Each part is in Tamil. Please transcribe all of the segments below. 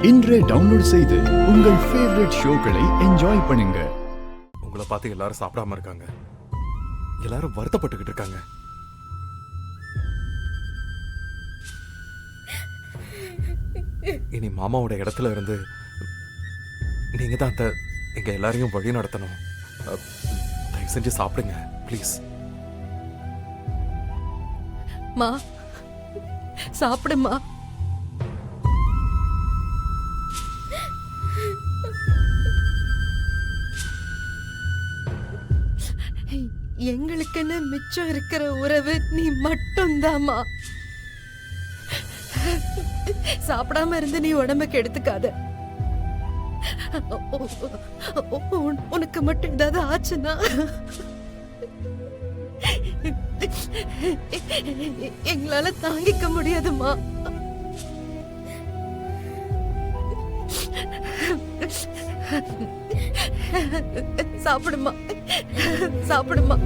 இன்றே டவுன்லோட் செய்து உங்கள் ஃபேவரட் ஷோக்களை என்ஜாய் பண்ணுங்க. உங்களை பார்த்து எல்லாரும் சாப்பிடாம இருக்காங்க, எல்லாரும் வருத்தப்பட்டுக்கிட்டு இருக்காங்க. இனி மாமாவோட இடத்துல இருந்து நீங்க தான் எங்க எல்லாரையும் வழி நடத்தணும். தயவு செஞ்சு சாப்பிடுங்க ப்ளீஸ். மா சாப்பிடுமா. எங்களுக்குன்னு மிச்சம் இருக்கிற உறவு நீ மட்டும்தாம்மா. சாப்பிடாம இருந்து நீ உடம்ப கெடுத்துக்காத. உனக்கு மட்டும் ஏதாவது ஆச்சுன்னா எங்களால தாங்கிக்க முடியாதுமா. சாப்பிடுமா சாப்பிடுமா.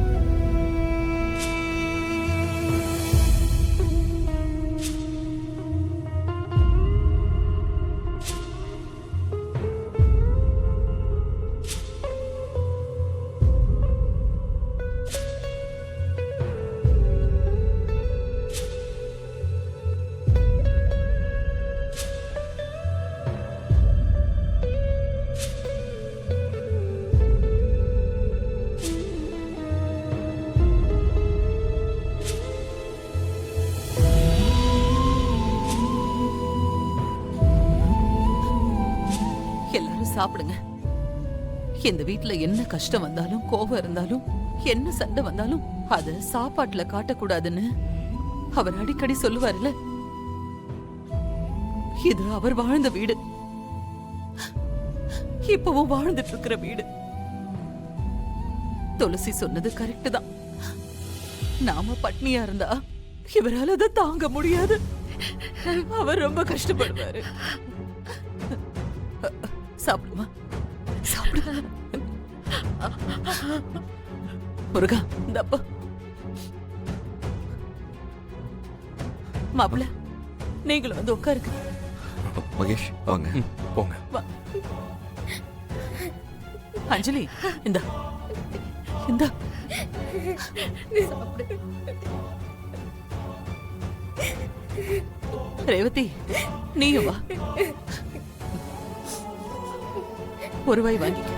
சாப்பிடுங்க. இந்த வீட்டுல என்ன கஷ்டம் வந்தாலும் கோபம் இருந்தாலும் என்ன சண்டை வந்தாலும் அத சாப்பாட்டுல காட்டக்கூடாதுன்னு அவர் அடிக்கடி சொல்லுவாருல்ல. இது அவர் வாழ்ந்த வீடு, இப்பவும் வாழ்ந்துட்டு இருக்கிற வீடு. துளசி சொன்னது கரெக்ட் தான். நாம பட்னியா இருந்தா இவரால அதை தாங்க முடியாது. அவர் ரொம்ப கஷ்டப்படுவாரு. சாப்பிடுமா சாப்பிடு. முருகா இந்தப்பா. மாப்பிள்ள நீங்களும் வந்து உட்காருங்க. மகேஷ் வாங்க. போங்க. அஞ்சலி இந்த இந்த ரேவதி நீயும் வா. ஒரு வாய் வாங்கிக்க.